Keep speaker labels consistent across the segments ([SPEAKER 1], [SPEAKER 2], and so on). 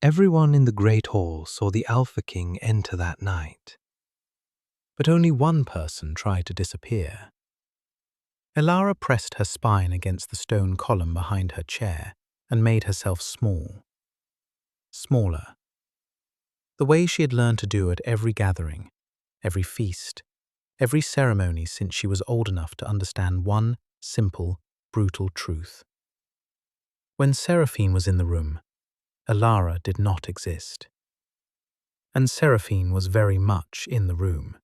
[SPEAKER 1] Everyone in the Great Hall saw the Alpha King enter that night. But only one person tried to disappear. Elara pressed her spine against the stone column behind her chair and made herself small. Smaller. The way she had learned to do at every gathering, every feast, every ceremony since she was old enough to understand one simple, brutal truth. When Seraphine was in the room, Elara did not exist. And Seraphine was very much in the room.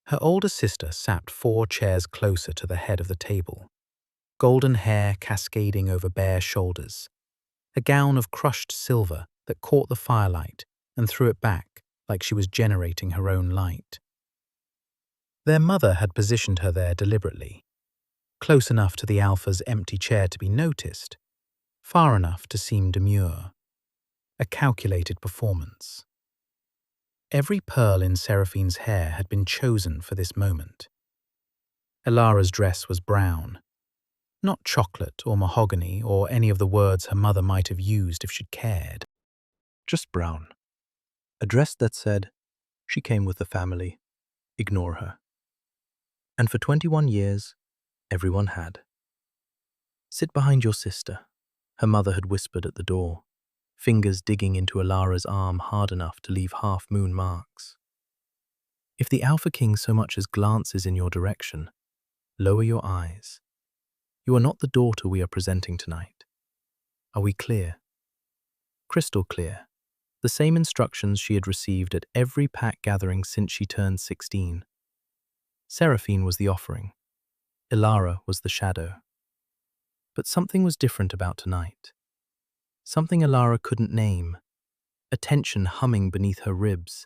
[SPEAKER 1] Her older sister sat 4 chairs closer to the head of the table, golden hair cascading over bare shoulders, a gown of crushed silver that caught the firelight and threw it back like she was generating her own light. Their mother had positioned her there deliberately, close enough to the Alpha's empty chair to be noticed, far enough to seem demure, a calculated performance. Every pearl in Seraphine's hair had been chosen for this moment. Elara's dress was brown, not chocolate or mahogany or any of the words her mother might have used if she'd cared. Just brown. A dress that said, she came with the family, ignore her. And for 21 years, everyone had. Sit behind your sister, her mother had whispered at the door, fingers digging into Elara's arm hard enough to leave half-moon marks. If the Alpha King so much as glances in your direction, lower your eyes. You are not the daughter we are presenting tonight. Are we clear? Crystal clear. The same instructions she had received at every pack gathering since she turned 16. Seraphine was the offering. Elara was the shadow. But something was different about tonight. Something Elara couldn't name. A tension humming beneath her ribs.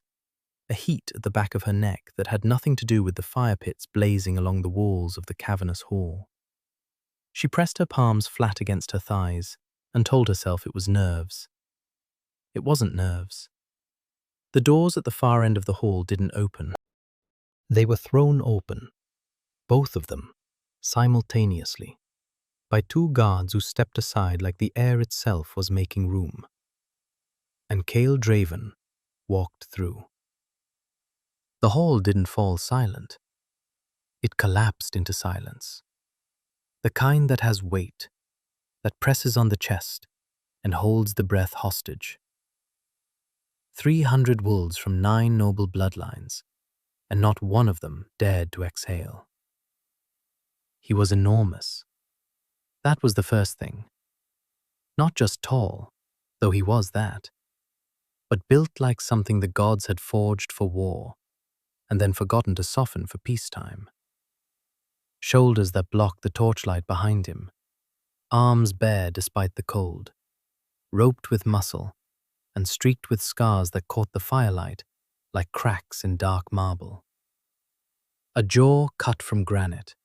[SPEAKER 1] A heat at the back of her neck that had nothing to do with the fire pits blazing along the walls of the cavernous hall. She pressed her palms flat against her thighs and told herself it was nerves. It wasn't nerves. The doors at the far end of the hall didn't open. They were thrown open, both of them, simultaneously, by 2 guards who stepped aside like the air itself was making room. And Cale Draven walked through. The hall didn't fall silent. It collapsed into silence. The kind that has weight, that presses on the chest and holds the breath hostage. 300 wolves from 9 noble bloodlines, and not one of them dared to exhale. He was enormous. That was the first thing. Not just tall, though he was that, but built like something the gods had forged for war, and then forgotten to soften for peacetime. Shoulders that blocked the torchlight behind him, arms bare despite the cold, roped with muscle, and streaked with scars that caught the firelight like cracks in dark marble. A jaw cut from granite,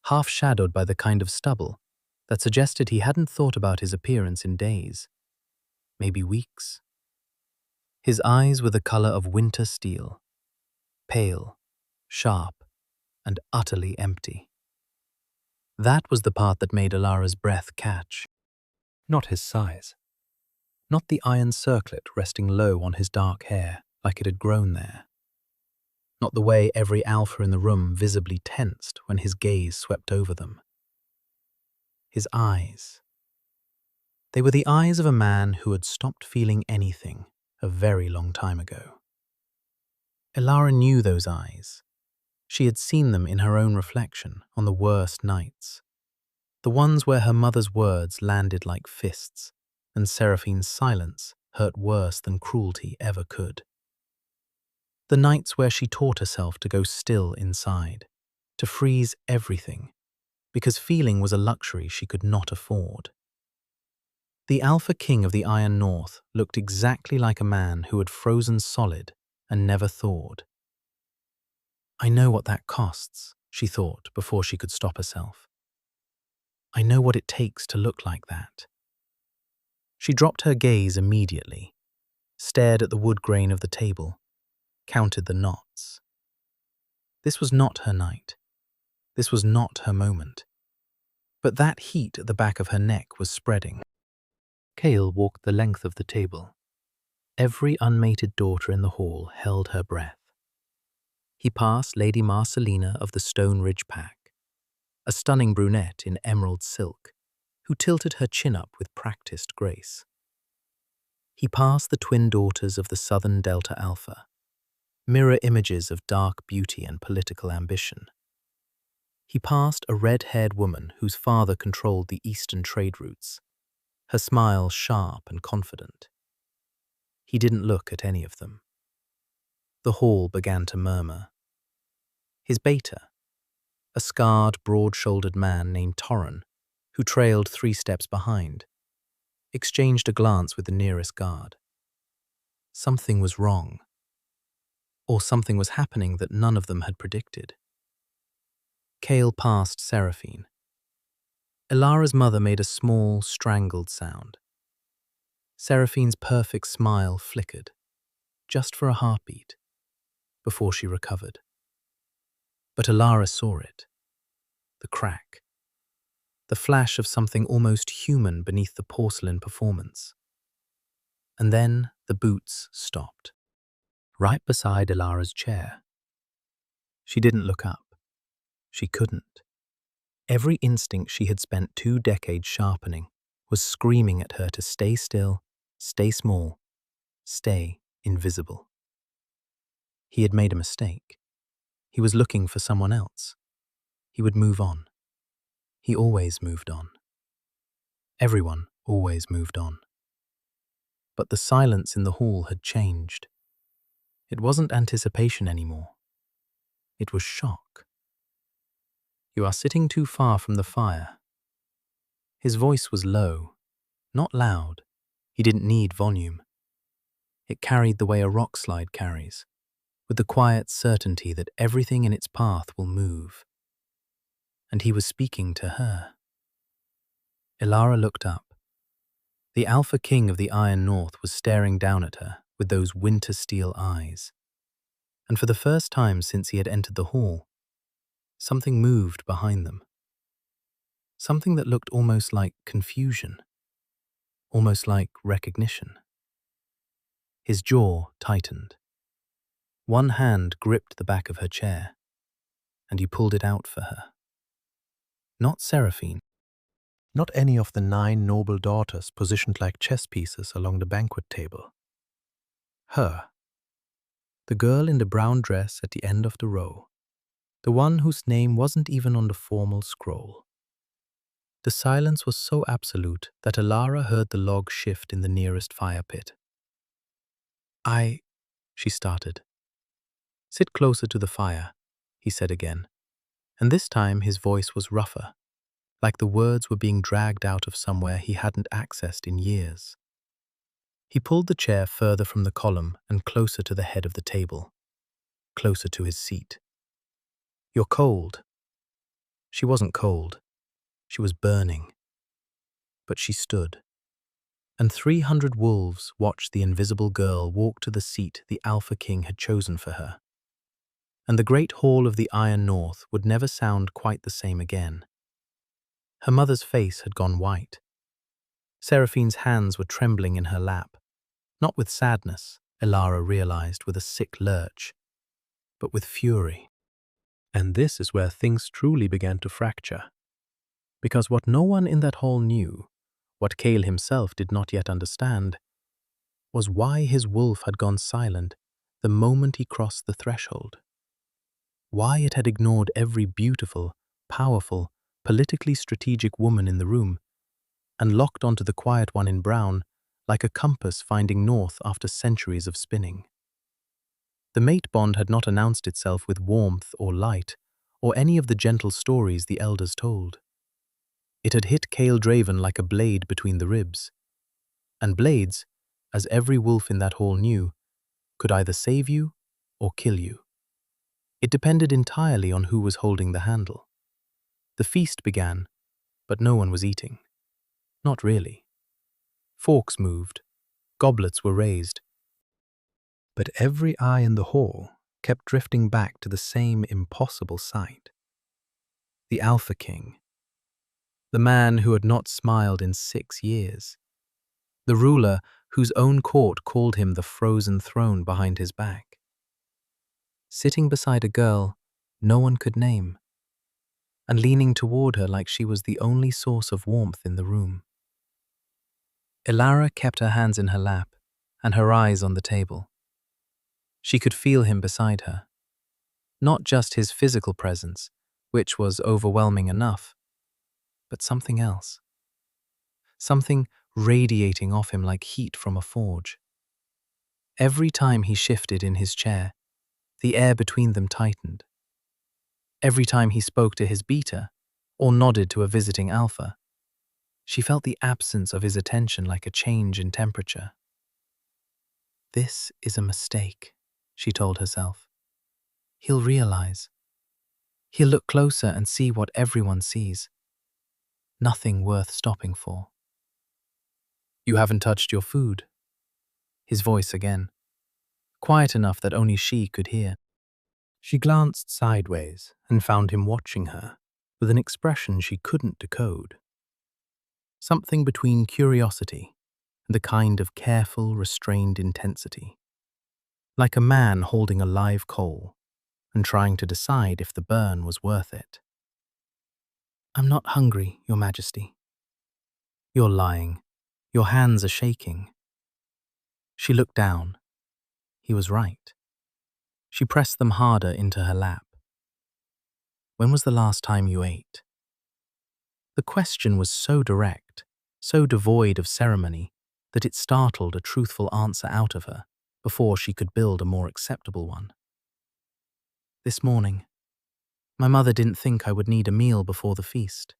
[SPEAKER 1] half shadowed by the kind of stubble that suggested he hadn't thought about his appearance in days, maybe weeks. His eyes were the color of winter steel, pale, sharp, and utterly empty. That was the part that made Elara's breath catch. Not his size. Not the iron circlet resting low on his dark hair like it had grown there. Not the way every alpha in the room visibly tensed when his gaze swept over them. His eyes. They were the eyes of a man who had stopped feeling anything a very long time ago. Elara knew those eyes. She had seen them in her own reflection on the worst nights. The ones where her mother's words landed like fists, and Seraphine's silence hurt worse than cruelty ever could. The nights where she taught herself to go still inside, to freeze everything, because feeling was a luxury she could not afford. The Alpha King of the Iron North looked exactly like a man who had frozen solid and never thawed. I know what that costs, she thought before she could stop herself. I know what it takes to look like that. She dropped her gaze immediately, stared at the wood grain of the table, counted the knots. This was not her night. This was not her moment. But that heat at the back of her neck was spreading. Cale walked the length of the table. Every unmated daughter in the hall held her breath. He passed Lady Marcelina of the Stone Ridge Pack, a stunning brunette in emerald silk, who tilted her chin up with practiced grace. He passed the twin daughters of the Southern Delta Alpha, mirror images of dark beauty and political ambition. He passed a red-haired woman whose father controlled the eastern trade routes, her smile sharp and confident. He didn't look at any of them. The hall began to murmur. His beta, a scarred, broad-shouldered man named Torren, who trailed 3 steps behind, exchanged a glance with the nearest guard. Something was wrong, or something was happening that none of them had predicted. Cale passed Seraphine. Elara's mother made a small, strangled sound. Seraphine's perfect smile flickered, just for a heartbeat, before she recovered. But Elara saw it. The crack. The flash of something almost human beneath the porcelain performance. And then the boots stopped, right beside Elara's chair. She didn't look up. She couldn't. Every instinct she had spent 2 decades sharpening was screaming at her to stay still, stay small, stay invisible. He had made a mistake. He was looking for someone else. He would move on. He always moved on. Everyone always moved on. But the silence in the hall had changed. It wasn't anticipation anymore. It was shock. "You are sitting too far from the fire." His voice was low, not loud. He didn't need volume. It carried the way a rock slide carries, with the quiet certainty that everything in its path will move. And he was speaking to her. Elara looked up. The Alpha King of the Iron North was staring down at her with those winter steel eyes. And for the first time since he had entered the hall, something moved behind them. Something that looked almost like confusion, almost like recognition. His jaw tightened. One hand gripped the back of her chair, and he pulled it out for her. Not Seraphine, not any of the 9 noble daughters positioned like chess pieces along the banquet table. Her. The girl in the brown dress at the end of the row. The one whose name wasn't even on the formal scroll. The silence was so absolute that Elara heard the log shift in the nearest fire pit. She started. "Sit closer to the fire," he said again, and this time his voice was rougher, like the words were being dragged out of somewhere he hadn't accessed in years. He pulled the chair further from the column and closer to the head of the table, closer to his seat. "You're cold." She wasn't cold. She was burning. But she stood. And 300 wolves watched the invisible girl walk to the seat the Alpha King had chosen for her. And the great hall of the Iron North would never sound quite the same again. Her mother's face had gone white. Seraphine's hands were trembling in her lap, not with sadness, Elara realized with a sick lurch, but with fury. And this is where things truly began to fracture. Because what no one in that hall knew, what Cale himself did not yet understand, was why his wolf had gone silent the moment he crossed the threshold. Why it had ignored every beautiful, powerful, politically strategic woman in the room and locked onto the quiet one in brown like a compass finding north after centuries of spinning. The mate bond had not announced itself with warmth or light or any of the gentle stories the elders told. It had hit Cale Draven like a blade between the ribs. And blades, as every wolf in that hall knew, could either save you or kill you. It depended entirely on who was holding the handle. The feast began, but no one was eating. Not really. Forks moved, goblets were raised. But every eye in the hall kept drifting back to the same impossible sight. The Alpha King. The man who had not smiled in 6 years. the ruler whose own court called him the frozen throne behind his back. Sitting beside a girl no one could name, and leaning toward her like she was the only source of warmth in the room. Ilara kept her hands in her lap and her eyes on the table. She could feel him beside her. Not just his physical presence, which was overwhelming enough, but something else. Something radiating off him like heat from a forge. Every time he shifted in his chair, the air between them tightened. Every time he spoke to his beta, or nodded to a visiting alpha, she felt the absence of his attention like a change in temperature. This is a mistake, she told herself. He'll realize. He'll look closer and see what everyone sees. Nothing worth stopping for. You haven't touched your food. His voice again, quiet enough that only she could hear. She glanced sideways and found him watching her with an expression she couldn't decode. Something between curiosity and a kind of careful, restrained intensity. Like a man holding a live coal and trying to decide if the burn was worth it. I'm not hungry, Your Majesty. You're lying. Your hands are shaking. She looked down. He was right. She pressed them harder into her lap. When was the last time you ate? The question was so direct, so devoid of ceremony, that it startled a truthful answer out of her before she could build a more acceptable one. This morning, my mother didn't think I would need a meal before the feast.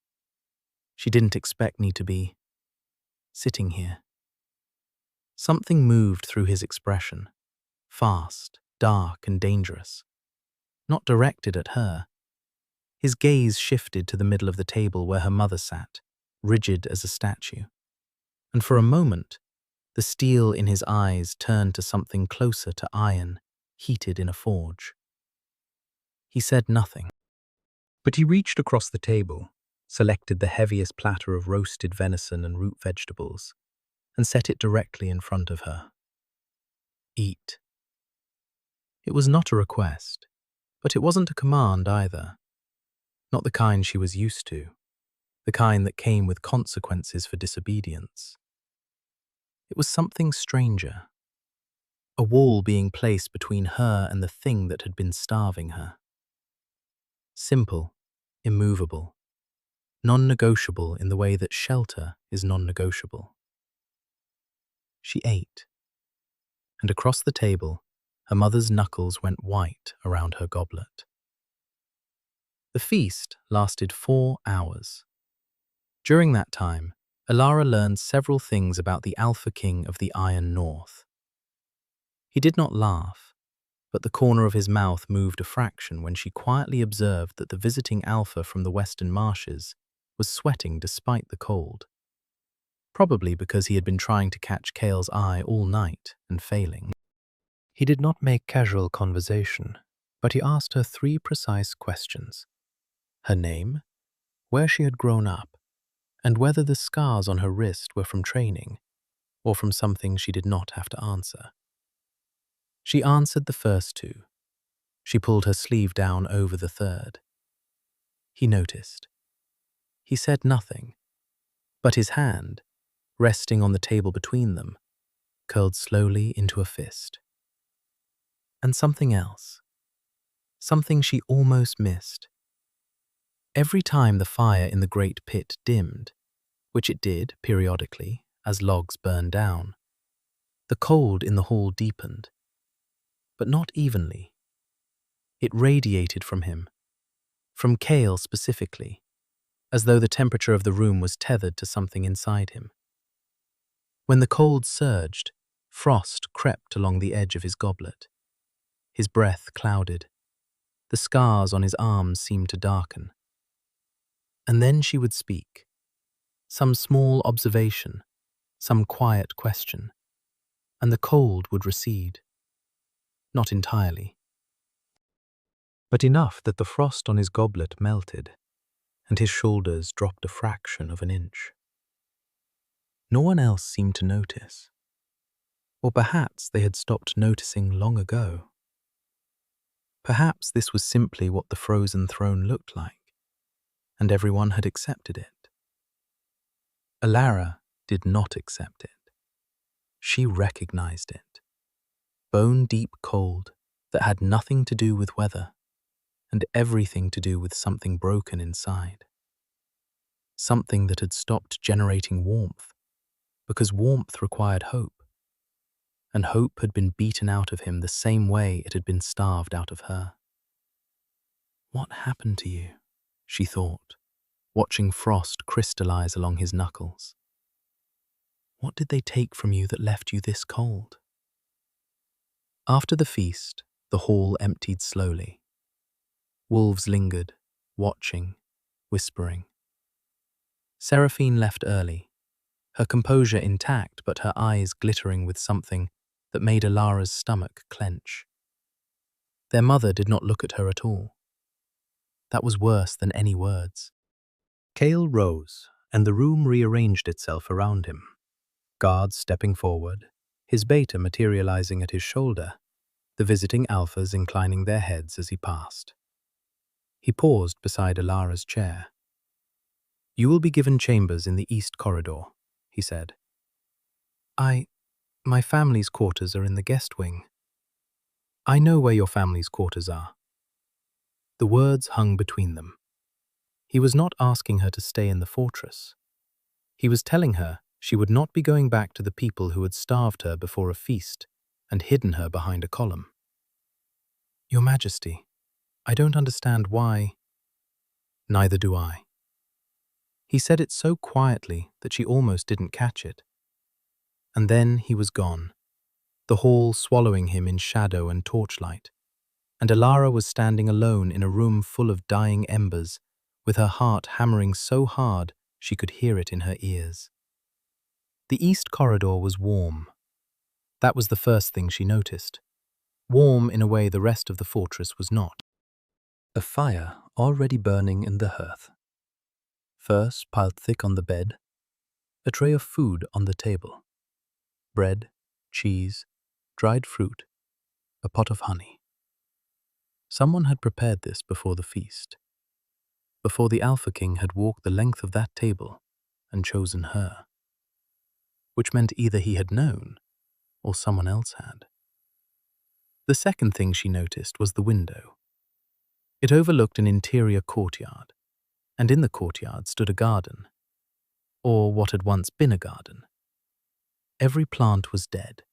[SPEAKER 1] She didn't expect me to be sitting here. Something moved through his expression, fast, dark, and dangerous. Not directed at her. His gaze shifted to the middle of the table where her mother sat, rigid as a statue. And for a moment, the steel in his eyes turned to something closer to iron, heated in a forge. He said nothing. But he reached across the table, selected the heaviest platter of roasted venison and root vegetables, and set it directly in front of her. Eat. It was not a request, but it wasn't a command either. Not the kind she was used to, the kind that came with consequences for disobedience. It was something stranger, a wall being placed between her and the thing that had been starving her. Simple, immovable, non-negotiable in the way that shelter is non-negotiable. She ate, and across the table, her mother's knuckles went white around her goblet. The feast lasted 4 hours. During that time, Ilara learned several things about the Alpha King of the Iron North. He did not laugh, but the corner of his mouth moved a fraction when she quietly observed that the visiting Alpha from the western marshes was sweating despite the cold. Probably because he had been trying to catch Kale's eye all night and failing. He did not make casual conversation, but he asked her 3 precise questions. Her name, where she had grown up, and whether the scars on her wrist were from training or from something she did not have to answer. She answered the first 2. She pulled her sleeve down over the third. He noticed. He said nothing, but his hand, resting on the table between them, curled slowly into a fist. And something else. Something she almost missed. Every time the fire in the great pit dimmed, which it did periodically as logs burned down, the cold in the hall deepened, but not evenly. It radiated from him, from Kale specifically, as though the temperature of the room was tethered to something inside him. When the cold surged, frost crept along the edge of his goblet. His breath clouded. The scars on his arms seemed to darken. And then she would speak. Some small observation, some quiet question, and the cold would recede. Not entirely, but enough that the frost on his goblet melted, and his shoulders dropped a fraction of an inch. No one else seemed to notice. Or perhaps they had stopped noticing long ago. Perhaps this was simply what the frozen throne looked like, and everyone had accepted it. Alara did not accept it. She recognized it. Bone-deep cold that had nothing to do with weather and everything to do with something broken inside. Something that had stopped generating warmth because warmth required hope, and hope had been beaten out of him the same way it had been starved out of her. What happened to you? She thought, watching frost crystallize along his knuckles. What did they take from you that left you this cold? After the feast, the hall emptied slowly. Wolves lingered, watching, whispering. Seraphine left early, her composure intact but her eyes glittering with something that made Alara's stomach clench. Their mother did not look at her at all. That was worse than any words. Kale rose, and the room rearranged itself around him. Guards stepping forward, his beta materializing at his shoulder, the visiting alphas inclining their heads as he passed. He paused beside Alara's chair. "You will be given chambers in the east corridor," he said. My family's quarters are in the guest wing." "I know where your family's quarters are." The words hung between them. He was not asking her to stay in the fortress. He was telling her she would not be going back to the people who had starved her before a feast and hidden her behind a column. "Your Majesty, I don't understand why." "Neither do I." He said it so quietly that she almost didn't catch it. And then he was gone, the hall swallowing him in shadow and torchlight, and Alara was standing alone in a room full of dying embers, with her heart hammering so hard she could hear it in her ears. The east corridor was warm. That was the first thing she noticed. Warm in a way the rest of the fortress was not. A fire already burning in the hearth. Furs piled thick on the bed. A tray of food on the table. Bread, cheese, dried fruit, a pot of honey. Someone had prepared this before the feast. Before the Alpha King had walked the length of that table and chosen her. Which meant either he had known or someone else had. The second thing she noticed was the window. It overlooked an interior courtyard, and in the courtyard stood a garden, or what had once been a garden. Every plant was dead,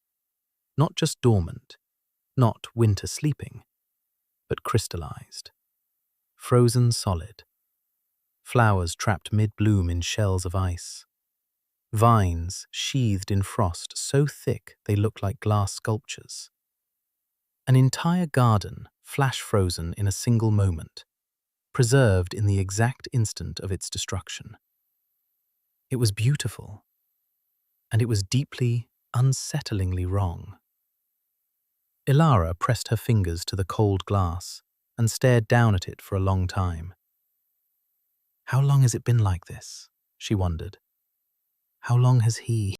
[SPEAKER 1] not just dormant, not winter sleeping, but crystallized, frozen solid. Flowers trapped mid-bloom in shells of ice. Vines sheathed in frost so thick they looked like glass sculptures. An entire garden flash-frozen in a single moment, preserved in the exact instant of its destruction. It was beautiful, and it was deeply, unsettlingly wrong. Alara pressed her fingers to the cold glass and stared down at it for a long time. How long has it been like this? She wondered. How long has he?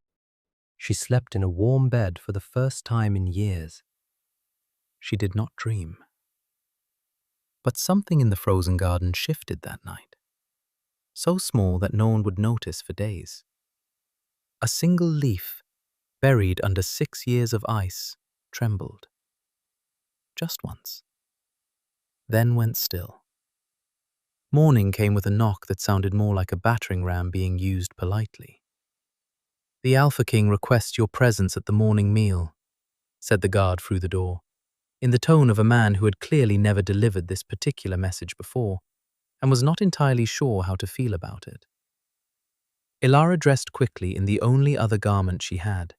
[SPEAKER 1] She slept in a warm bed for the first time in years. She did not dream. But something in the frozen garden shifted that night, so small that no one would notice for days. A single leaf, buried under 6 years of ice, trembled. Just once. Then went still. Morning came with a knock that sounded more like a battering ram being used politely. "The Alpha King requests your presence at the morning meal," said the guard through the door, in the tone of a man who had clearly never delivered this particular message before, and was not entirely sure how to feel about it. Alara dressed quickly in the only other garment she had,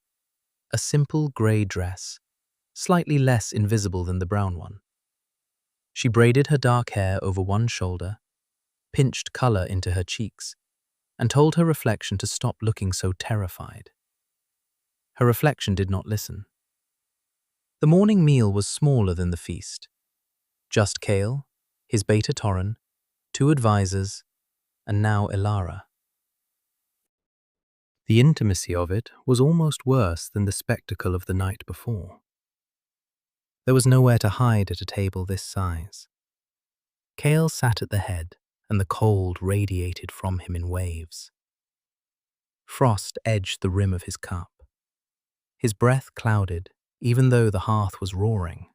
[SPEAKER 1] a simple grey dress, slightly less invisible than the brown one. She braided her dark hair over one shoulder, pinched colour into her cheeks, and told her reflection to stop looking so terrified. Her reflection did not listen. The morning meal was smaller than the feast. Just Kale, his beta Torren, 2 advisors, and now Alara. The intimacy of it was almost worse than the spectacle of the night before. There was nowhere to hide at a table this size. Cale sat at the head, and the cold radiated from him in waves. Frost edged the rim of his cup. His breath clouded, even though the hearth was roaring.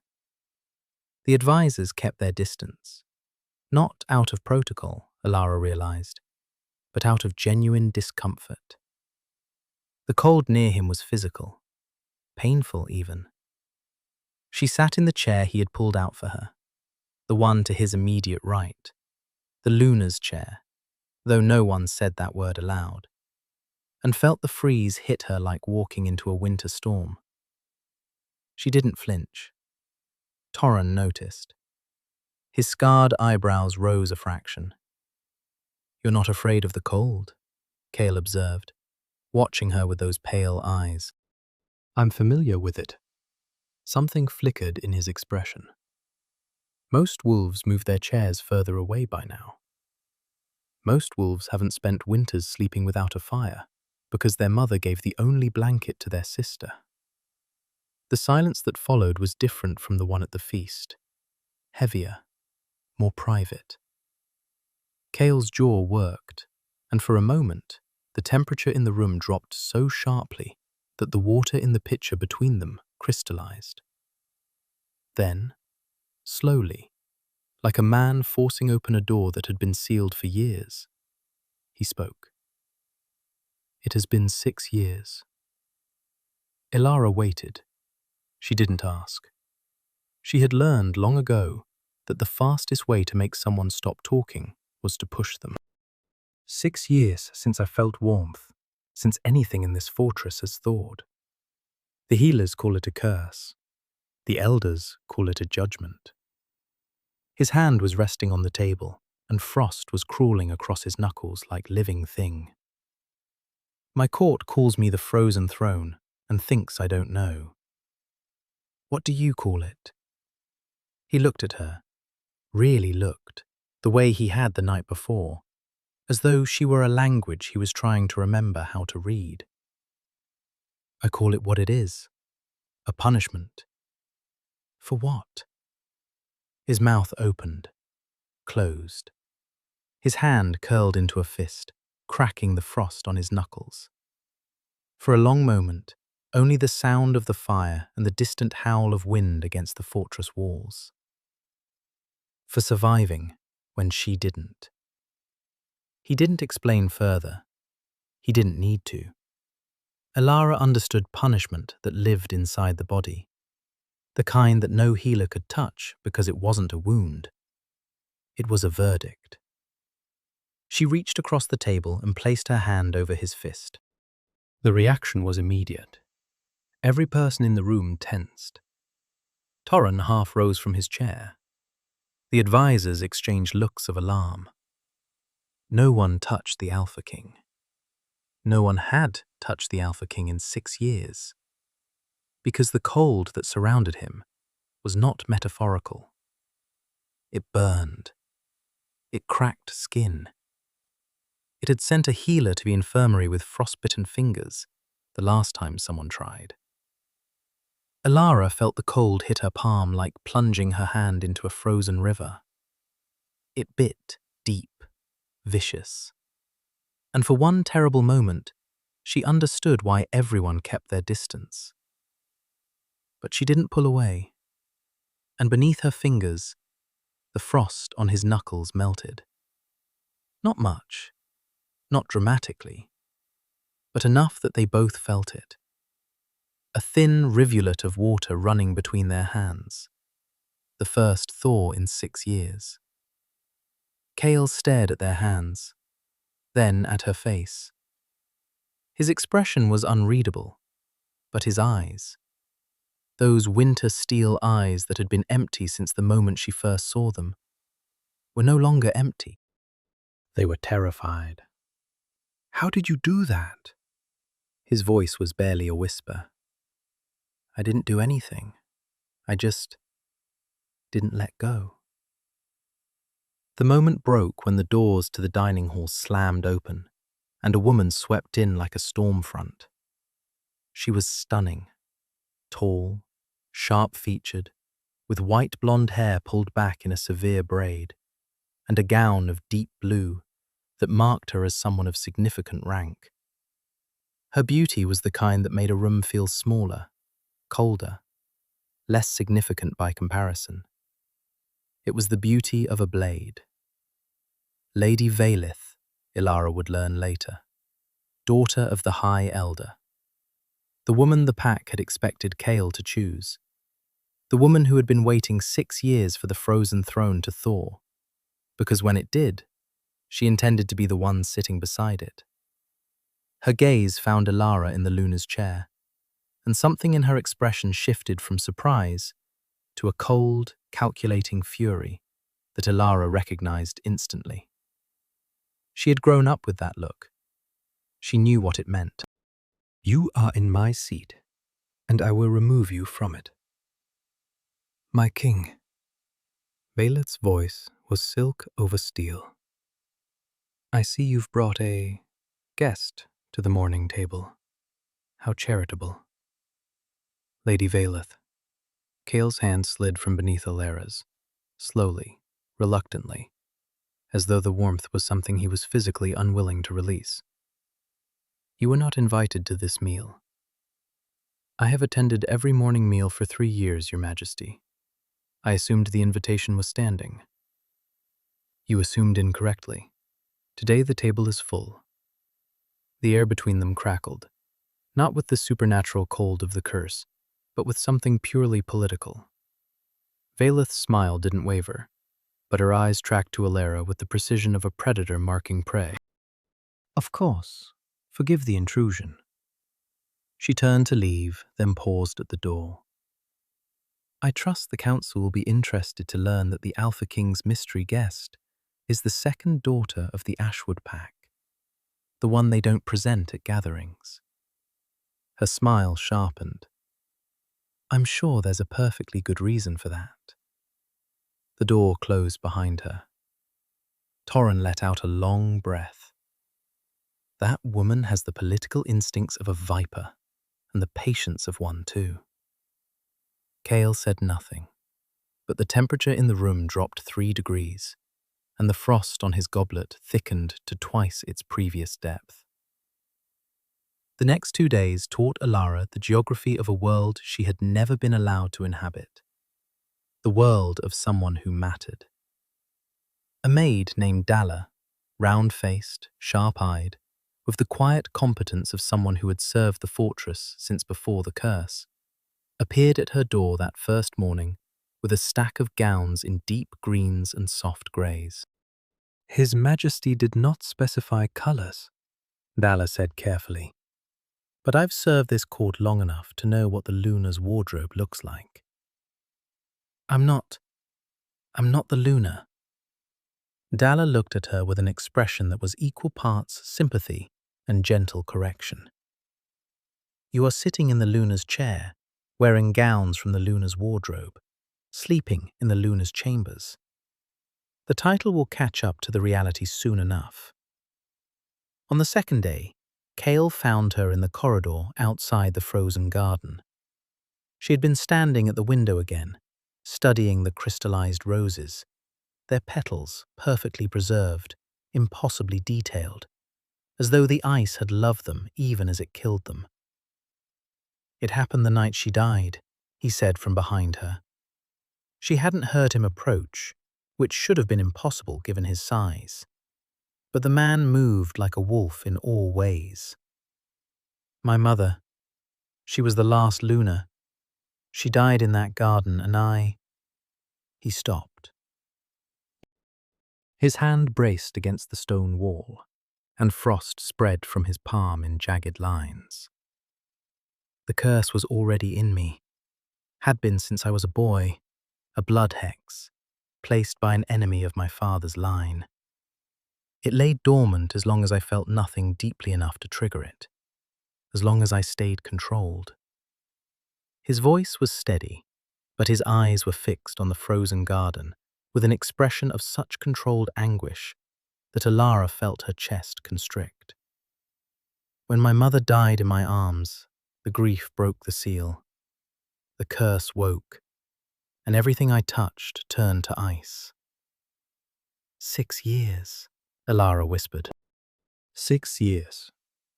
[SPEAKER 1] The advisors kept their distance, not out of protocol, Alara realized, but out of genuine discomfort. The cold near him was physical, painful even. She sat in the chair he had pulled out for her, the one to his immediate right, the Luna's chair, though no one said that word aloud, and felt the freeze hit her like walking into a winter storm. She didn't flinch. Torren noticed. His scarred eyebrows rose a fraction. "You're not afraid of the cold," Cale observed, watching her with those pale eyes. "I'm familiar with it." Something flickered in his expression. Most wolves move their chairs further away by now. Most wolves haven't spent winters sleeping without a fire because their mother gave the only blanket to their sister. The silence that followed was different from the one at the feast. Heavier, more private. Cale's jaw worked, and for a moment, the temperature in the room dropped so sharply that the water in the pitcher between them crystallized. Then, slowly, like a man forcing open a door that had been sealed for years, he spoke. "It has been 6 years." Alara waited. She didn't ask. She had learned long ago that the fastest way to make someone stop talking was to push them. 6 years since I felt warmth, since anything in this fortress has thawed. The healers call it a curse. The elders call it a judgment. His hand was resting on the table, and frost was crawling across his knuckles like living thing. My court calls me the frozen throne and thinks I don't know. What do you call it? He looked at her, really looked, the way he had the night before, as though she were a language he was trying to remember how to read. I call it what it is, a punishment. For what? His mouth opened, closed. His hand curled into a fist, cracking the frost on his knuckles. For a long moment, only the sound of the fire and the distant howl of wind against the fortress walls. For surviving when she didn't. He didn't explain further. He didn't need to. Alara understood punishment that lived inside the body, the kind that no healer could touch because it wasn't a wound. It was a verdict. She reached across the table and placed her hand over his fist. The reaction was immediate. Every person in the room tensed. Torren half rose from his chair. The advisors exchanged looks of alarm. No one touched the Alpha King. No one had touched the Alpha King in 6 years. Because the cold that surrounded him was not metaphorical. It burned. It cracked skin. It had sent a healer to the infirmary with frostbitten fingers the last time someone tried. Alara felt the cold hit her palm like plunging her hand into a frozen river. It bit deep, vicious. And for one terrible moment, she understood why everyone kept their distance. But she didn't pull away. And beneath her fingers, the frost on his knuckles melted. Not much, not dramatically, but enough that they both felt it. A thin rivulet of water running between their hands. The first thaw in 6 years. Cale stared at their hands, then at her face. His expression was unreadable, but his eyes, those winter steel eyes that had been empty since the moment she first saw them, were no longer empty. They were terrified. "How did you do that?" His voice was barely a whisper. "I didn't do anything. I just didn't let go." The moment broke when the doors to the dining hall slammed open, and a woman swept in like a storm front. She was stunning, tall, sharp-featured, with white blonde hair pulled back in a severe braid, and a gown of deep blue that marked her as someone of significant rank. Her beauty was the kind that made a room feel smaller, colder, less significant by comparison. It was the beauty of a blade. Lady Vailith, Ilara would learn later, daughter of the High Elder. The woman the pack had expected Kale to choose. The woman who had been waiting 6 years for the frozen throne to thaw, because when it did, she intended to be the one sitting beside it. Her gaze found Ilara in the Luna's chair, and something in her expression shifted from surprise to a cold, calculating fury that Ilara recognized instantly. She had grown up with that look. She knew what it meant. "You are in my seat, and I will remove you from it." "My king." Vailith's voice was silk over steel. "I see you've brought a guest to the morning table. How charitable." "Lady Vailith." Kale's hand slid from beneath Ilara's, slowly, reluctantly, as though the warmth was something he was physically unwilling to release. "You were not invited to this meal." "I have attended every morning meal for 3 years, Your Majesty. I assumed the invitation was standing." "You assumed incorrectly. Today the table is full." The air between them crackled, not with the supernatural cold of the curse, but with something purely political. Vailith's smile didn't waver, but her eyes tracked to Ilara with the precision of a predator marking prey. "Of course. Forgive the intrusion." She turned to leave, then paused at the door. "I trust the council will be interested to learn that the Alpha King's mystery guest is the second daughter of the Ashwood pack, the one they don't present at gatherings." Her smile sharpened. "I'm sure there's a perfectly good reason for that." The door closed behind her. Torren let out a long breath. That woman has the political instincts of a viper, and the patience of one too. Kale said nothing, but the temperature in the room dropped 3 degrees, and the frost on his goblet thickened to twice its previous depth. The next 2 days taught Ilara the geography of a world she had never been allowed to inhabit, the world of someone who mattered. A maid named Dalla, round-faced, sharp-eyed, with the quiet competence of someone who had served the fortress since before the curse, appeared at her door that first morning with a stack of gowns in deep greens and soft greys. "His Majesty did not specify colours," Dalla said carefully, "but I've served this court long enough to know what the Luna's wardrobe looks like." I'm not the Luna." Dalla looked at her with an expression that was equal parts sympathy and gentle correction. "You are sitting in the Luna's chair, wearing gowns from the Luna's wardrobe, sleeping in the Luna's chambers. The title will catch up to the reality soon enough." On the second day, Kale found her in the corridor outside the frozen garden. She had been standing at the window again, studying the crystallized roses, their petals perfectly preserved, impossibly detailed, as though the ice had loved them even as it killed them. "It happened the night she died," he said from behind her. She hadn't heard him approach, which should have been impossible given his size. But the man moved like a wolf in all ways. "My mother. She was the last Luna. She died in that garden, and I—" He stopped. His hand braced against the stone wall, and frost spread from his palm in jagged lines. "The curse was already in me, had been since I was a boy, a blood hex, placed by an enemy of my father's line. It lay dormant as long as I felt nothing deeply enough to trigger it, as long as I stayed controlled." His voice was steady, but his eyes were fixed on the frozen garden with an expression of such controlled anguish that Ilara felt her chest constrict. When my mother died in my arms, the grief broke the seal. The curse woke, and everything I touched turned to ice. 6 years, Elara whispered. 6 years.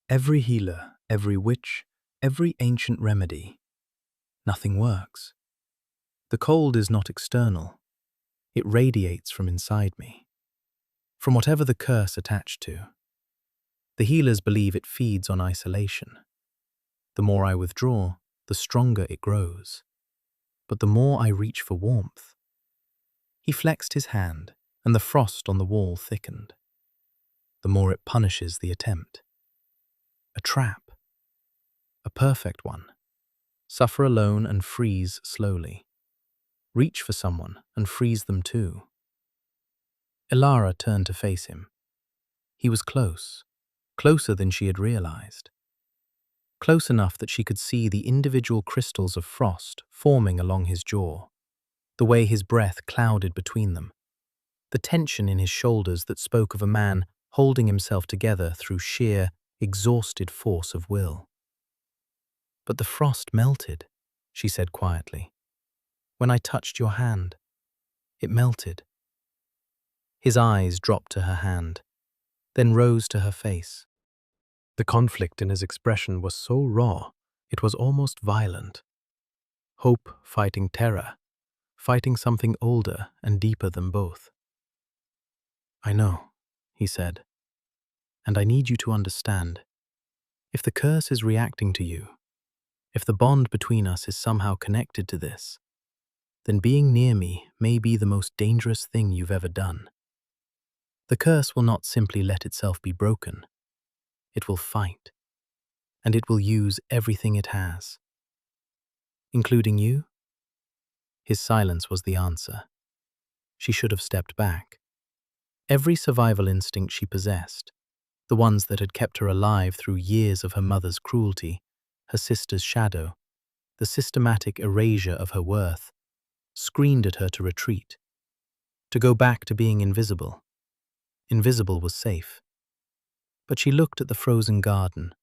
[SPEAKER 1] Every healer, every witch, every ancient remedy. Nothing works. The cold is not external. It radiates from inside me, from whatever the curse attached to. The healers believe it feeds on isolation. The more I withdraw, the stronger it grows. But the more I reach for warmth. He flexed his hand, and the frost on the wall thickened. The more it punishes the attempt. A trap. A perfect one. Suffer alone and freeze slowly. Reach for someone and freeze them too. Elara turned to face him. He was close, closer than she had realized. Close enough that she could see the individual crystals of frost forming along his jaw, the way his breath clouded between them, the tension in his shoulders that spoke of a man holding himself together through sheer, exhausted force of will. But the frost melted, she said quietly. When I touched your hand, it melted. His eyes dropped to her hand, then rose to her face. The conflict in his expression was so raw, it was almost violent. Hope fighting terror, fighting something older and deeper than both. I know, he said, and I need you to understand. If the curse is reacting to you, if the bond between us is somehow connected to this, then being near me may be the most dangerous thing you've ever done. The curse will not simply let itself be broken. It will fight, and it will use everything it has. Including you? His silence was the answer. She should have stepped back. Every survival instinct she possessed, the ones that had kept her alive through years of her mother's cruelty, her sister's shadow, the systematic erasure of her worth, screamed at her to retreat, to go back to being invisible. Invisible was safe. But she looked at the frozen garden,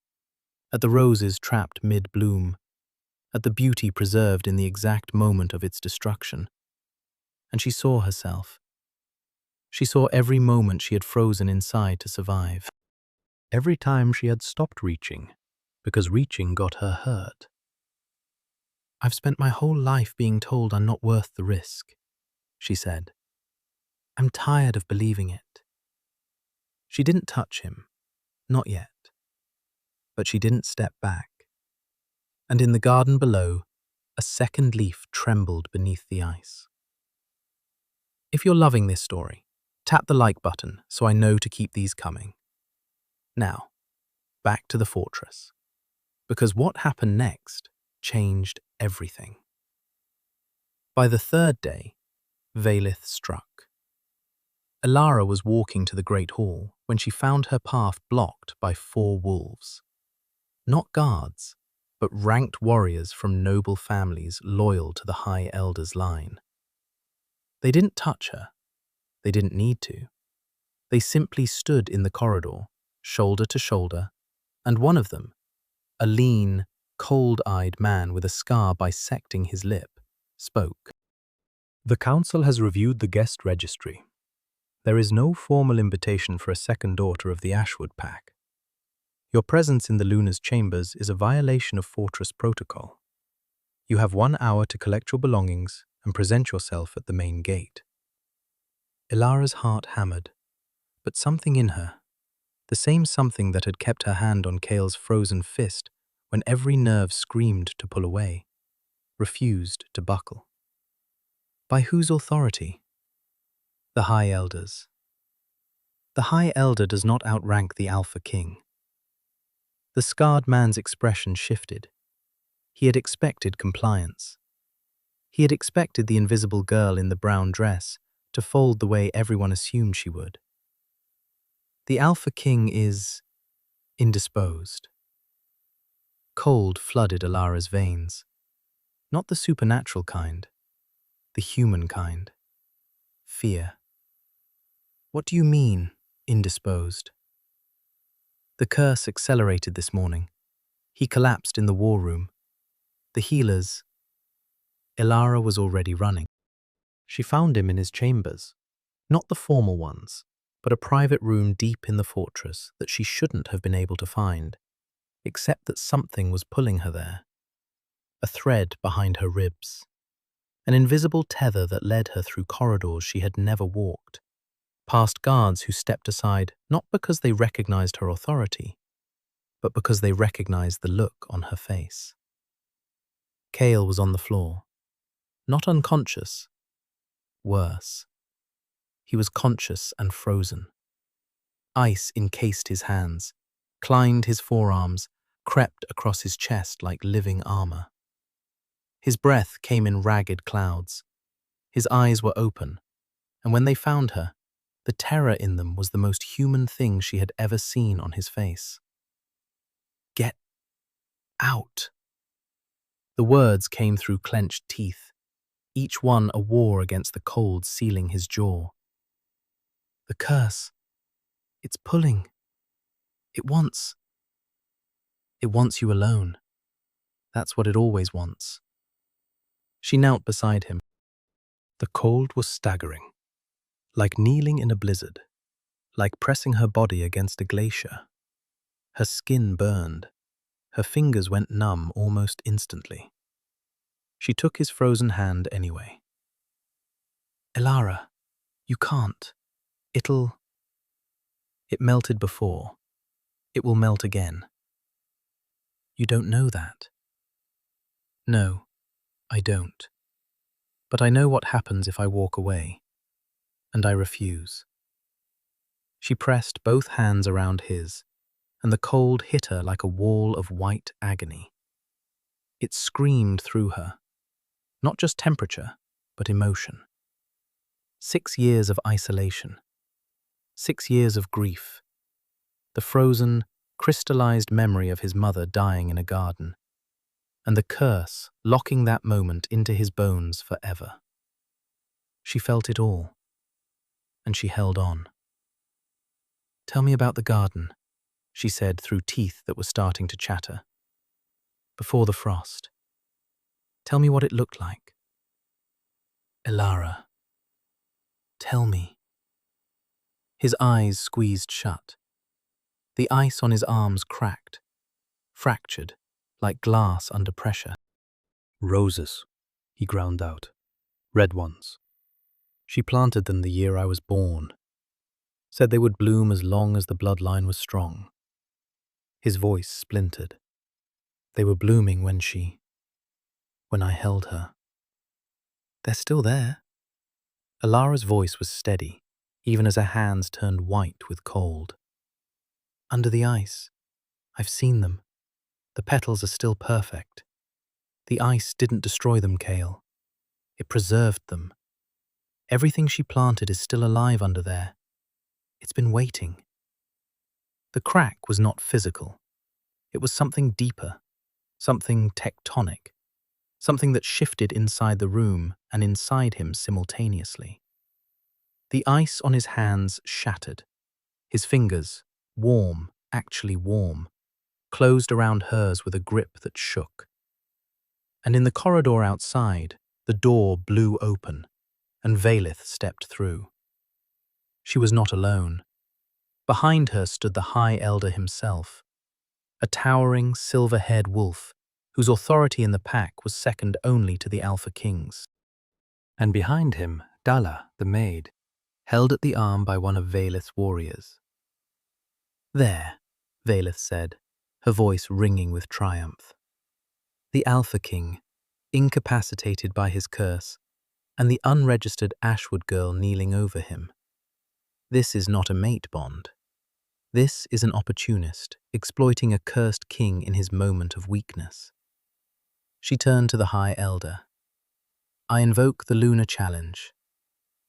[SPEAKER 1] at the roses trapped mid-bloom, at the beauty preserved in the exact moment of its destruction. And she saw herself. She saw every moment she had frozen inside to survive. Every time she had stopped reaching, because reaching got her hurt. I've spent my whole life being told I'm not worth the risk, she said. I'm tired of believing it. She didn't touch him, not yet. But she didn't step back. And in the garden below, a second leaf trembled beneath the ice. If you're loving this story, tap the like button so I know to keep these coming. Now, back to the fortress. Because what happened next changed everything. By the third day, Valith struck. Elara was walking to the great hall when she found her path blocked by 4 wolves. Not guards, but ranked warriors from noble families loyal to the High Elder's line. They didn't touch her. They didn't need to. They simply stood in the corridor, shoulder to shoulder, and one of them, a lean, cold-eyed man with a scar bisecting his lip, spoke. The council has reviewed the guest registry. There is no formal invitation for a second daughter of the Ashwood pack. Your presence in the Luna's chambers is a violation of fortress protocol. You have 1 hour to collect your belongings and present yourself at the main gate. Elara's heart hammered, but something in her, the same something that had kept her hand on Kale's frozen fist when every nerve screamed to pull away, refused to buckle. By whose authority? The High Elder's. The High Elder does not outrank the Alpha King. The scarred man's expression shifted. He had expected compliance. He had expected the invisible girl in the brown dress to fold the way everyone assumed she would. The Alpha King is indisposed. Cold flooded Elara's veins. Not the supernatural kind, the human kind. Fear. What do you mean, indisposed? The curse accelerated this morning. He collapsed in the war room. The healers. Ilara was already running. She found him in his chambers. Not the formal ones, but a private room deep in the fortress that she shouldn't have been able to find, except that something was pulling her there. A thread behind her ribs. An invisible tether that led her through corridors she had never walked, past guards who stepped aside not because they recognized her authority, but because they recognized the look on her face. Kale was on the floor, not unconscious. Worse. He was conscious and frozen. Ice encased his hands, climbed his forearms, crept across his chest like living armor. His breath came in ragged clouds. His eyes were open, and when they found her, the terror in them was the most human thing she had ever seen on his face. Get out. The words came through clenched teeth, each one a war against the cold sealing his jaw. The curse. It's pulling. It wants you alone. That's what it always wants. She knelt beside him. The cold was staggering, like kneeling in a blizzard, like pressing her body against a glacier. Her skin burned. Her fingers went numb almost instantly. She took his frozen hand anyway. Ilara, you can't. It melted before. It will melt again. You don't know that. No, I don't. But I know what happens if I walk away, and I refuse. She pressed both hands around his, and the cold hit her like a wall of white agony. It screamed through her, not just temperature, but emotion. 6 years of isolation, 6 years of grief, the frozen, crystallized memory of his mother dying in a garden, and the curse locking that moment into his bones forever. She felt it all, and she held on. Tell me about the garden, she said through teeth that were starting to chatter. Before the frost. Tell me what it looked like. Ilara. Tell me. His eyes squeezed shut. The ice on his arms cracked, fractured, like glass under pressure. Roses, he ground out. Red ones. She planted them the year I was born. Said they would bloom as long as the bloodline was strong. His voice splintered. They were blooming when I held her. They're still there. Ilara's voice was steady, even as her hands turned white with cold. Under the ice. I've seen them. The petals are still perfect. The ice didn't destroy them, Kale. It preserved them. Everything she planted is still alive under there. It's been waiting. The crack was not physical. It was something deeper, something tectonic, something that shifted inside the room and inside him simultaneously. The ice on his hands shattered. His fingers, warm, actually warm, closed around hers with a grip that shook. And in the corridor outside, the door blew open, and Valith stepped through. She was not alone. Behind her stood the High Elder himself, a towering, silver-haired wolf whose authority in the pack was second only to the Alpha Kings. And behind him, Dala, the maid, held at the arm by one of Valith's warriors. There, Valith said, her voice ringing with triumph. The Alpha King, incapacitated by his curse, and the unregistered Ashwood girl kneeling over him. This is not a mate bond. This is an opportunist, exploiting a cursed king in his moment of weakness. She turned to the High Elder. I invoke the lunar challenge.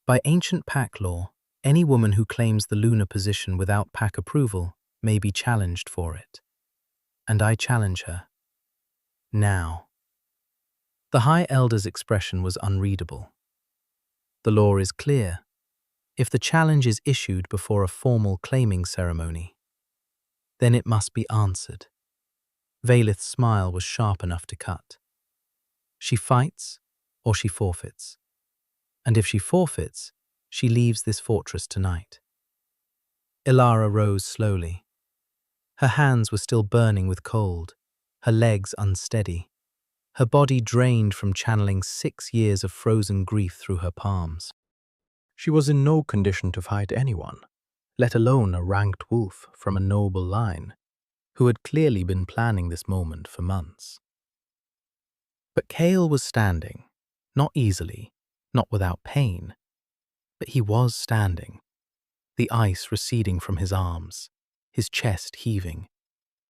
[SPEAKER 1] By ancient pack law, any woman who claims the lunar position without pack approval may be challenged for it. And I challenge her. Now. The High Elder's expression was unreadable. The law is clear. If the challenge is issued before a formal claiming ceremony, Then it must be answered. Vaelith's smile was sharp enough to cut. She fights, or she forfeits. And if she forfeits, she leaves this fortress tonight. Ilara rose slowly. Her hands were still burning with cold, her legs unsteady, her body drained from channeling 6 years of frozen grief through her palms. She was in no condition to fight anyone, let alone a ranked wolf from a noble line, who had clearly been planning this moment for months. But Cale was standing, not easily, not without pain, but he was standing, the ice receding from his arms, his chest heaving,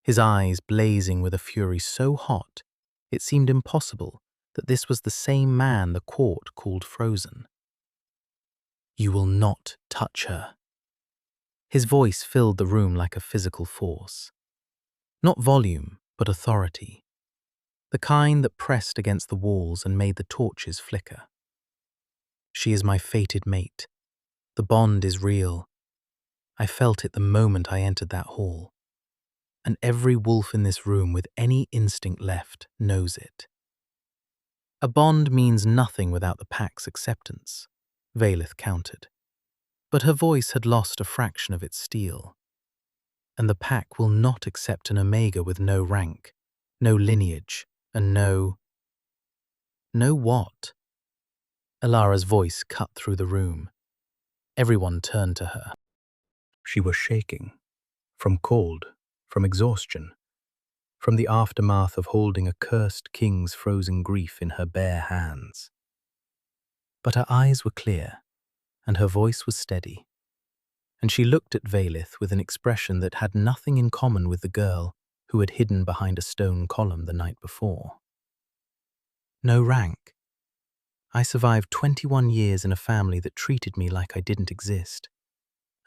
[SPEAKER 1] his eyes blazing with a fury so hot it seemed impossible that this was the same man the court called frozen. "You will not touch her." His voice filled the room like a physical force. Not volume, but authority. The kind that pressed against the walls and made the torches flicker. "She is my fated mate. The bond is real. I felt it the moment I entered that hall. And every wolf in this room with any instinct left knows it. A bond means nothing without the pack's acceptance," Vaelith countered. But her voice had lost a fraction of its steel. "And the pack will not accept an Omega with no rank, no lineage, and no—" "No what?" Ilara's voice cut through the room. Everyone turned to her. She was shaking. From cold, from exhaustion, from the aftermath of holding a cursed king's frozen grief in her bare hands. But her eyes were clear, and her voice was steady, and she looked at Vaelith with an expression that had nothing in common with the girl who had hidden behind a stone column the night before. "No rank. I survived 21 years in a family that treated me like I didn't exist,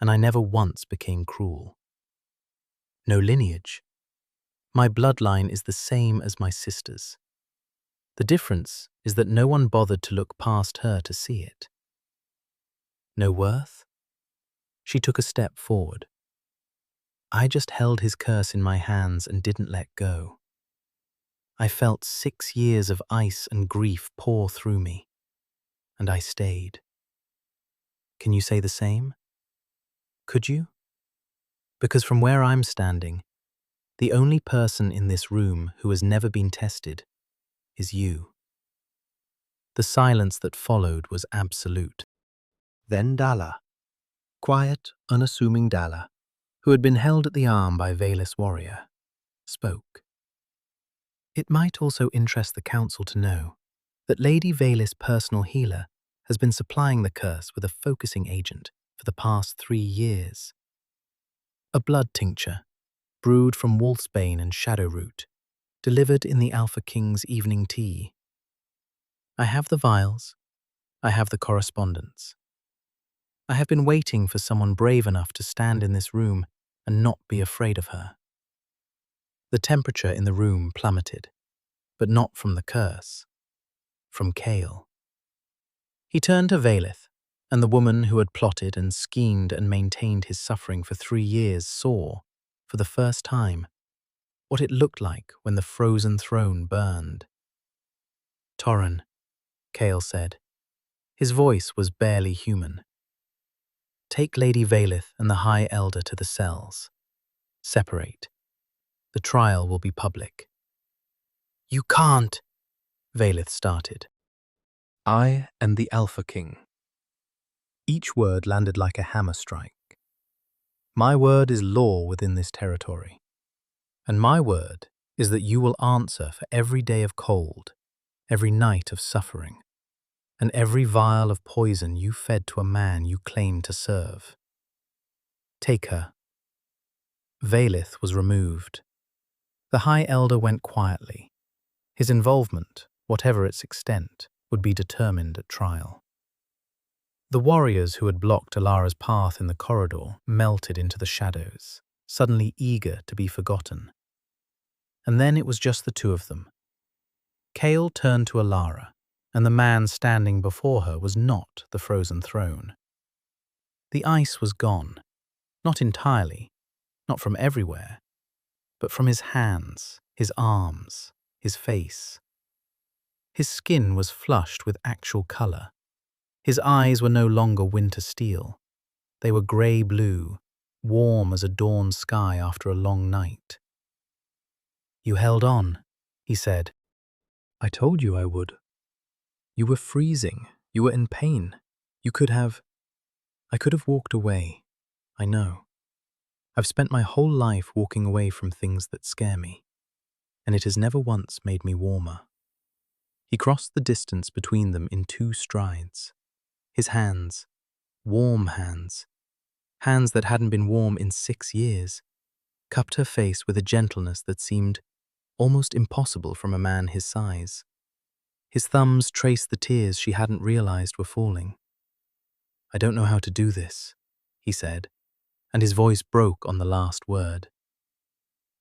[SPEAKER 1] and I never once became cruel. No lineage. My bloodline is the same as my sister's. The difference is that no one bothered to look past her to see it. No worth?" She took a step forward. "I just held his curse in my hands and didn't let go. I felt 6 years of ice and grief pour through me, and I stayed. Can you say the same? Could you? Because from where I'm standing, the only person in this room who has never been tested is you." The silence that followed was absolute. Then Dalla, quiet, unassuming Dalla, who had been held at the arm by Vaelith's warrior, spoke. "It might also interest the council to know that Lady Vaelith's personal healer has been supplying the curse with a focusing agent for the past 3 years. A blood tincture, brewed from wolfsbane and shadowroot, delivered in the Alpha King's evening tea. I have the vials. I have the correspondence. I have been waiting for someone brave enough to stand in this room and not be afraid of her." The temperature in the room plummeted, but not from the curse, from Cale. He turned to Vaelith, and the woman who had plotted and schemed and maintained his suffering for 3 years saw, for the first time, what it looked like when the frozen throne burned. "Torren," Cale said. His voice was barely human. "Take Lady Vaelith and the High Elder to the cells. Separate. The trial will be public." "You can't," Vaelith started. "I and the Alpha King." Each word landed like a hammer strike. "My word is law within this territory. And my word is that you will answer for every day of cold, every night of suffering, and every vial of poison you fed to a man you claim to serve. Take her." Vaelith was removed. The High Elder went quietly. His involvement, whatever its extent, would be determined at trial. The warriors who had blocked Ilara's path in the corridor melted into the shadows, suddenly eager to be forgotten. And then it was just the two of them. Cale turned to Ilara, and the man standing before her was not the frozen throne. The ice was gone, not entirely, not from everywhere, but from his hands, his arms, his face. His skin was flushed with actual color. His eyes were no longer winter steel. They were grey-blue, warm as a dawn sky after a long night. "You held on," he said. "I told you I would. You were freezing. You were in pain. I could have walked away. I know. I've spent my whole life walking away from things that scare me, and it has never once made me warmer." He crossed the distance between them in 2 strides. His hands, warm hands that hadn't been warm in 6 years, cupped her face with a gentleness that seemed almost impossible from a man his size. His thumbs traced the tears she hadn't realized were falling. "I don't know how to do this," he said, and his voice broke on the last word.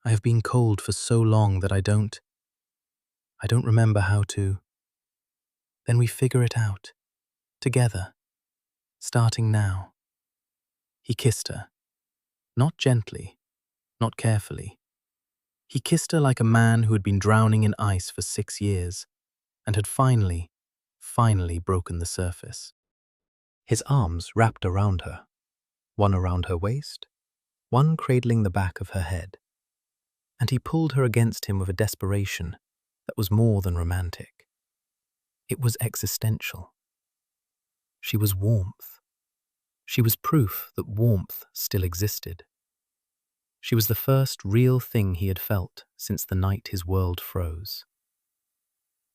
[SPEAKER 1] "I have been cold for so long that I don't remember how to." "Then we figure it out, together, starting now." He kissed her, not gently, not carefully. He kissed her like a man who had been drowning in ice for 6 years and had finally broken the surface. His arms wrapped around her, one around her waist, one cradling the back of her head, and he pulled her against him with a desperation that was more than romantic. It was existential. She was warmth. She was proof that warmth still existed. She was the first real thing he had felt since the night his world froze.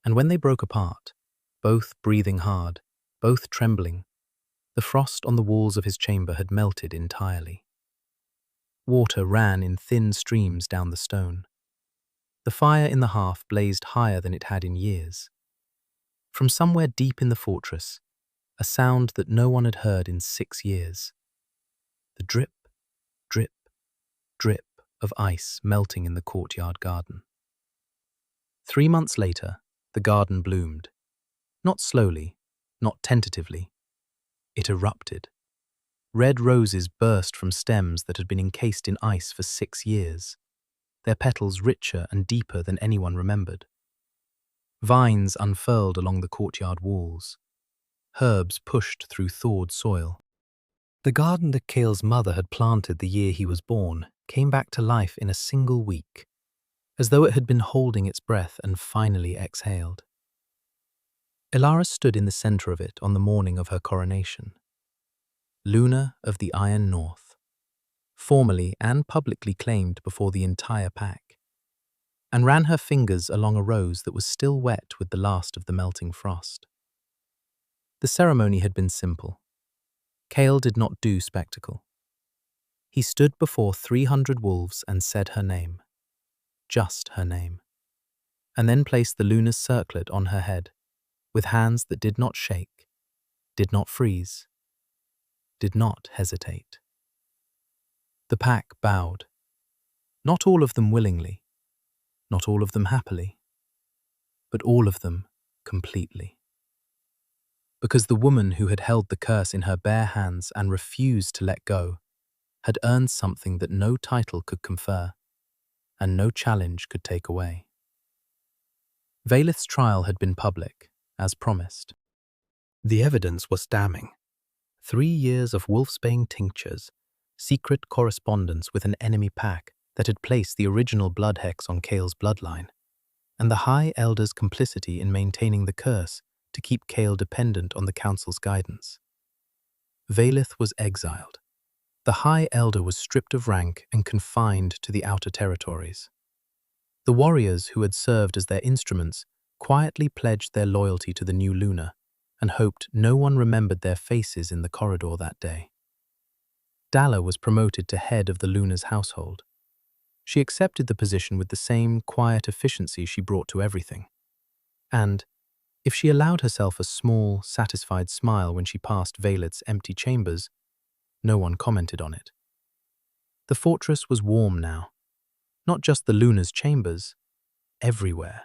[SPEAKER 1] And when they broke apart, both breathing hard, both trembling, the frost on the walls of his chamber had melted entirely. Water ran in thin streams down the stone. The fire in the hearth blazed higher than it had in years. From somewhere deep in the fortress, a sound that no one had heard in 6 years. The drip, drip, drip of ice melting in the courtyard garden. 3 months later, the garden bloomed. Not slowly, not tentatively. It erupted. Red roses burst from stems that had been encased in ice for 6 years, their petals richer and deeper than anyone remembered. Vines unfurled along the courtyard walls. Herbs pushed through thawed soil. The garden that Cale's mother had planted the year he was born came back to life in a single week, as though it had been holding its breath and finally exhaled. Elara stood in the center of it on the morning of her coronation. Luna of the Iron North, formally and publicly claimed before the entire pack, and ran her fingers along a rose that was still wet with the last of the melting frost. The ceremony had been simple. Cale did not do spectacle. He stood before 300 wolves and said her name, just her name, and then placed the lunar circlet on her head, with hands that did not shake, did not freeze, did not hesitate. The pack bowed, not all of them willingly, not all of them happily, but all of them completely. Because the woman who had held the curse in her bare hands and refused to let go had earned something that no title could confer and no challenge could take away. Valeth's trial had been public, as promised. The evidence was damning. 3 years of wolfsbane tinctures, secret correspondence with an enemy pack that had placed the original blood hex on Cale's bloodline, and the High Elder's complicity in maintaining the curse to keep Cale dependent on the Council's guidance. Valeth was exiled. The High Elder was stripped of rank and confined to the outer territories. The warriors who had served as their instruments quietly pledged their loyalty to the new Luna and hoped no one remembered their faces in the corridor that day. Dalla was promoted to head of the Luna's household. She accepted the position with the same quiet efficiency she brought to everything. And, if she allowed herself a small, satisfied smile when she passed Valeth's empty chambers, no one commented on it. The fortress was warm now. Not just the Luna's chambers, everywhere.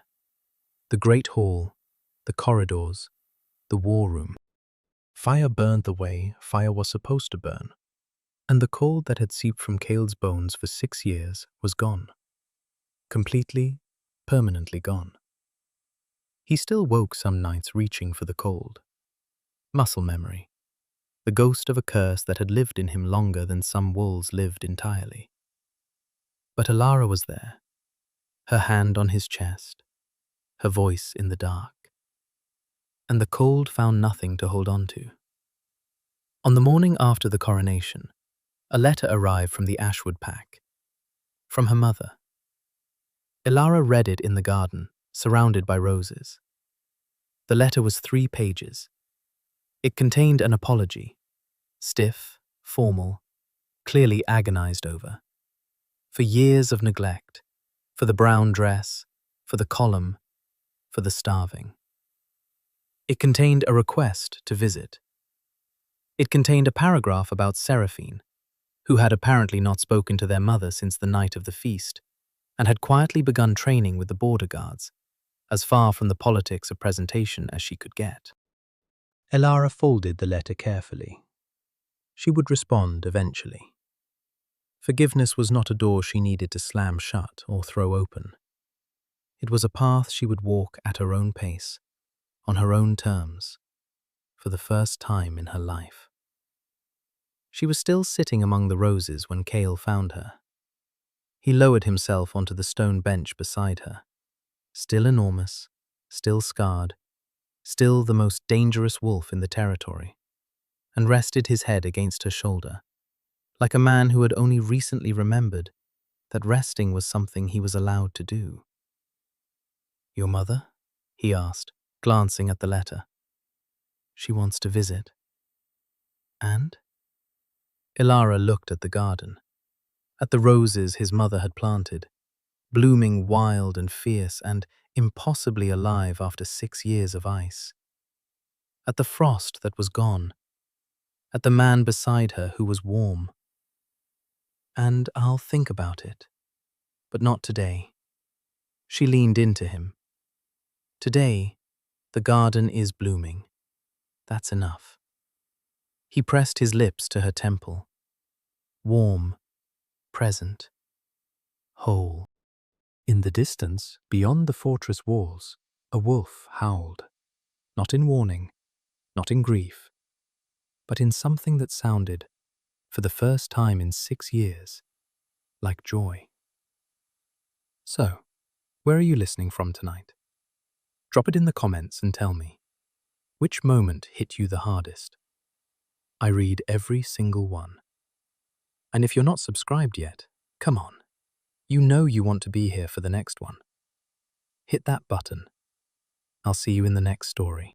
[SPEAKER 1] The Great Hall, the corridors, the war room. Fire burned the way fire was supposed to burn, and the cold that had seeped from Cale's bones for 6 years was gone. completely, permanently gone. He still woke some nights reaching for the cold. Muscle memory, the ghost of a curse that had lived in him longer than some wolves lived entirely. But Alara was there, her hand on his chest, her voice in the dark. And the cold found nothing to hold on to. On the morning after the coronation, a letter arrived from the Ashwood pack, from her mother. Ilara read it in the garden, surrounded by roses. The letter was 3 pages. It contained an apology, stiff, formal, clearly agonized over, for years of neglect, for the brown dress, for the column, for the starving. It contained a request to visit. It contained a paragraph about Seraphine, who had apparently not spoken to their mother since the night of the feast, and had quietly begun training with the border guards, as far from the politics of presentation as she could get. Elara folded the letter carefully. She would respond eventually. Forgiveness was not a door she needed to slam shut or throw open. It was a path she would walk at her own pace, on her own terms, for the first time in her life. She was still sitting among the roses when Cale found her. He lowered himself onto the stone bench beside her, still enormous, still scarred, still the most dangerous wolf in the territory, and rested his head against her shoulder, like a man who had only recently remembered that resting was something he was allowed to do. "Your mother?" he asked, glancing at the letter. "She wants to visit." "And?" Ilara looked at the garden, at the roses his mother had planted, blooming wild and fierce and impossibly alive after 6 years of ice, at the frost that was gone, at the man beside her who was warm. "And I'll think about it, but not today." She leaned into him. "Today, the garden is blooming. That's enough." He pressed his lips to her temple. Warm, present, whole. In the distance, beyond the fortress walls, a wolf howled. Not in warning, not in grief, but in something that sounded, for the first time in 6 years, like joy. So, where are you listening from tonight? Drop it in the comments and tell me, which moment hit you the hardest? I read every single one. And if you're not subscribed yet, come on. You know you want to be here for the next one. Hit that button. I'll see you in the next story.